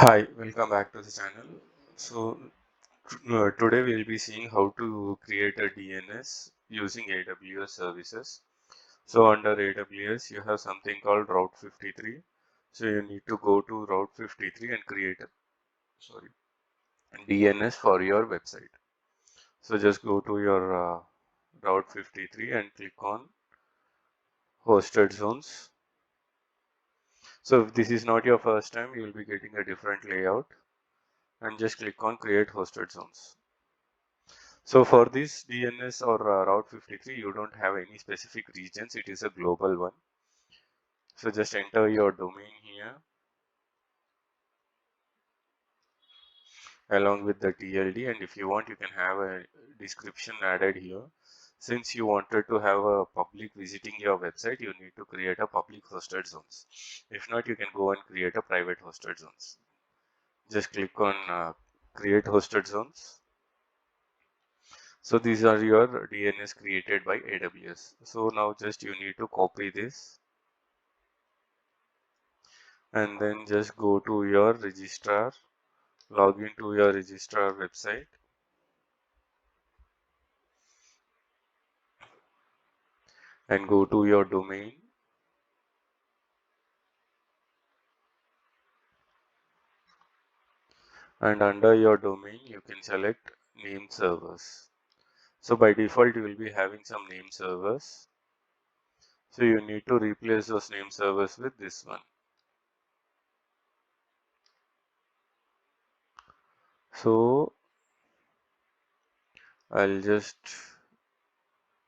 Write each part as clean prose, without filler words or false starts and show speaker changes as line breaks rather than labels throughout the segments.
Hi, welcome back to the channel. So today we'll be seeing how to create a DNS using AWS services. So under AWS you have something called Route 53. So you need to go to Route 53 and create a DNS for your website. So just go to your Route 53 and click on hosted zones. So if this is not your first time, you will be getting a different layout and just click on create hosted zones. So for this DNS or Route 53, you don't have any specific regions. It is a global one. So just enter your domain here along with the TLD, and if you want, you can have a description added here. Since you wanted to have a public visiting your website, you need to create a public hosted zones. If not, you can go and create a private hosted zones. Just click on create hosted zones. So these are your DNS created by AWS. So now just you need to copy this and then just go to your registrar, log into your registrar website and go to your domain, and under your domain you can select name servers. So by default you will be having some name servers, so you need to replace those name servers with this one. So I'll just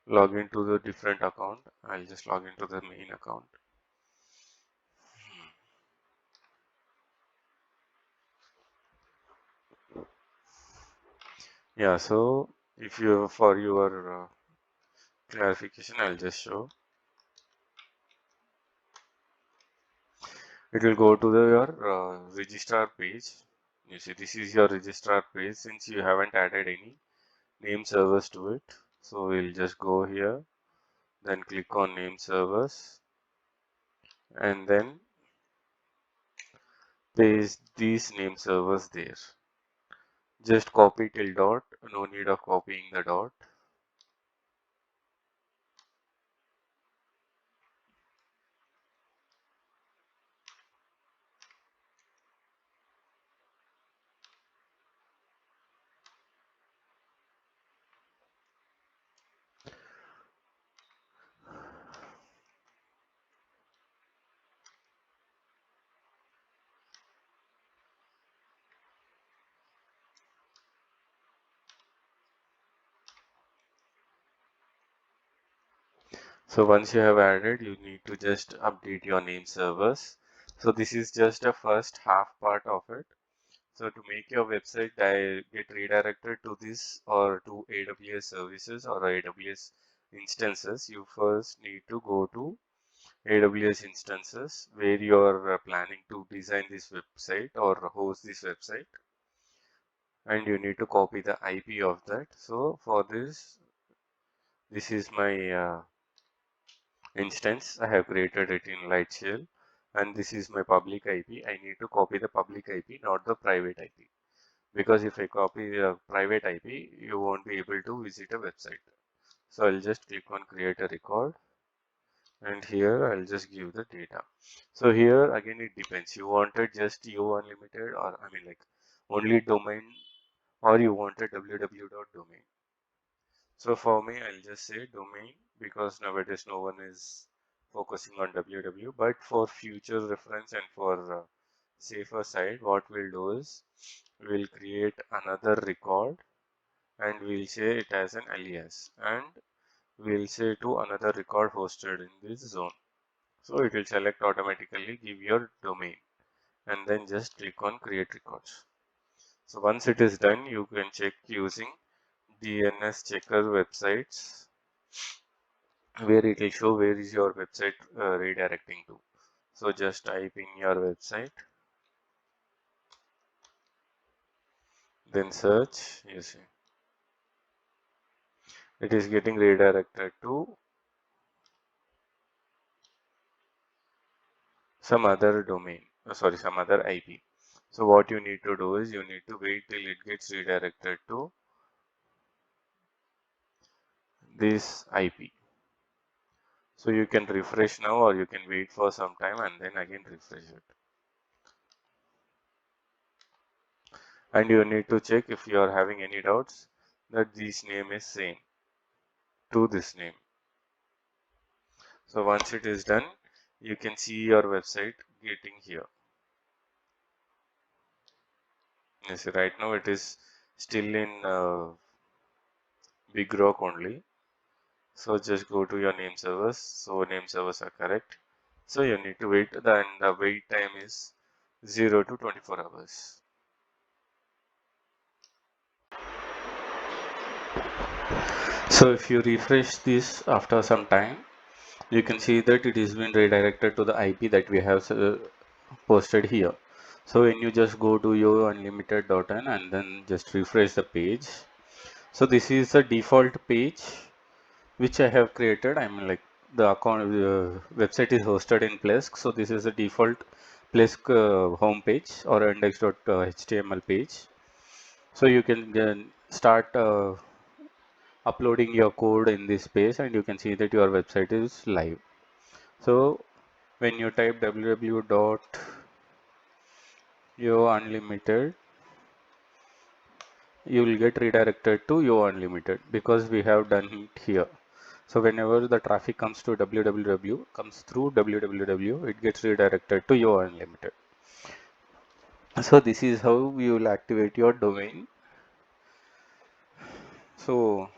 log into the different account. I'll just log into the main account. Yeah, so if you, for your clarification, I'll just show. It will go to your registrar page. You see, this is your registrar page since you haven't added any name servers to it. So we'll just go here, then click on name servers, and then paste these name servers there. Just copy till dot, no need of copying the dot. So once you have added, you need to just update your name servers. So this is just a first half part of it. So to make your website get redirected to this or to AWS services or AWS instances, you first need to go to AWS instances where you are planning to design this website or host this website, and you need to copy the IP of that. So for this is my instance. I have created it in Lightshell, and this is my public IP. I need to copy the public IP, not the private IP. Because if I copy the private IP, you won't be able to visit a website. So I'll just click on create a record, and here I'll just give the data. So here again it depends. You wanted just U unlimited, or I mean like only domain, or you wanted www.domain. So for me, I'll just say domain because nowadays no one is focusing on www. But for future reference and for safer side, what we'll do is we'll create another record and we'll say it as an alias, and we'll say to another record hosted in this zone. So it will select automatically, give your domain, and then just click on create records. So once it is done, you can check using DNS checker websites where it will show where is your website redirecting to. So just type in your website, then search. You see it is getting redirected to some other domain, some other IP. So what you need to do is you need to wait till it gets redirected to this IP. So you can refresh now, or you can wait for some time and then again refresh it. And you need to check if you are having any doubts that this name is same to this name. So once it is done, you can see your website getting here. Yes, right now it is still in Big Rock only. So just go to your name servers. So name servers are correct. So you need to wait. Then the wait time is 0 to 24 hours. So if you refresh this after some time, you can see that it has been redirected to the IP that we have posted here. So when you just go to your unlimited.in and then just refresh the page. So this is the default page which I have created. I mean, like, the account website is hosted in Plesk. So this is the default Plesk home page or index.html page. So you can start uploading your code in this page and you can see that your website is live. So when you type www.younlimited, you will get redirected to Yo Unlimited because we have done it here. So whenever the traffic comes to www, comes through www, it gets redirected to Yo Unlimited. So this is how you will activate your domain. So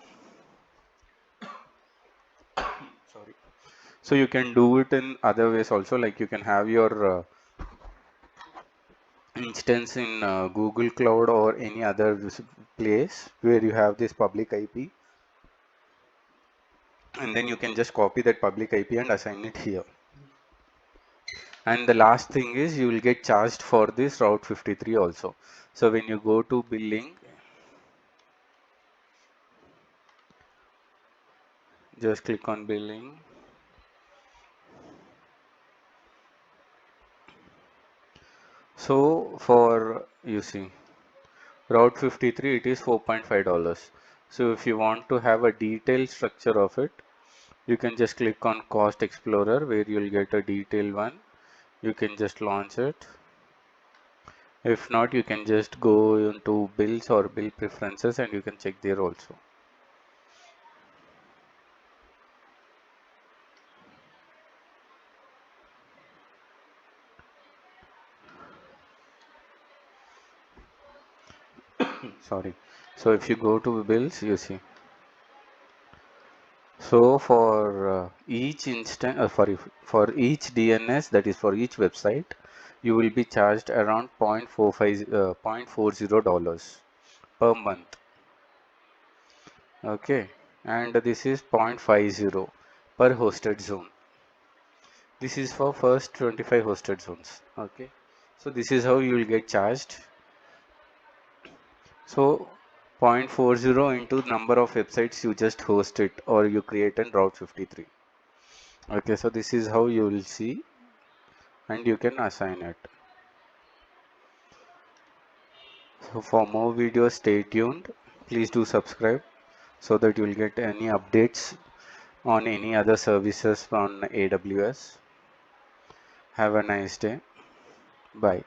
sorry. So you can do it in other ways also, like you can have your instance in Google Cloud or any other place where you have this public IP, and then you can just copy that public IP and assign it here. And the last thing is you will get charged for this Route 53 also. So when you go to billing, just click on billing. So for, you see, Route 53, it is $4.5. So if you want to have a detailed structure of it, you can just click on Cost Explorer where you'll get a detailed one. You can just launch it. If not, you can just go into bills or bill preferences and you can check there also. Sorry. So if you go to bills, you see. So for each instant, for each DNS, that is for each website, you will be charged around $0.40 per month. Okay, and this is 0.50 per hosted zone. This is for first 25 hosted zones. Okay, so this is how you will get charged. So 0.40 into number of websites you just host it or you create in Route 53. Okay, so this is how you will see and you can assign it. So for more videos, stay tuned. Please do subscribe so that you will get any updates on any other services on AWS. Have a nice day. Bye.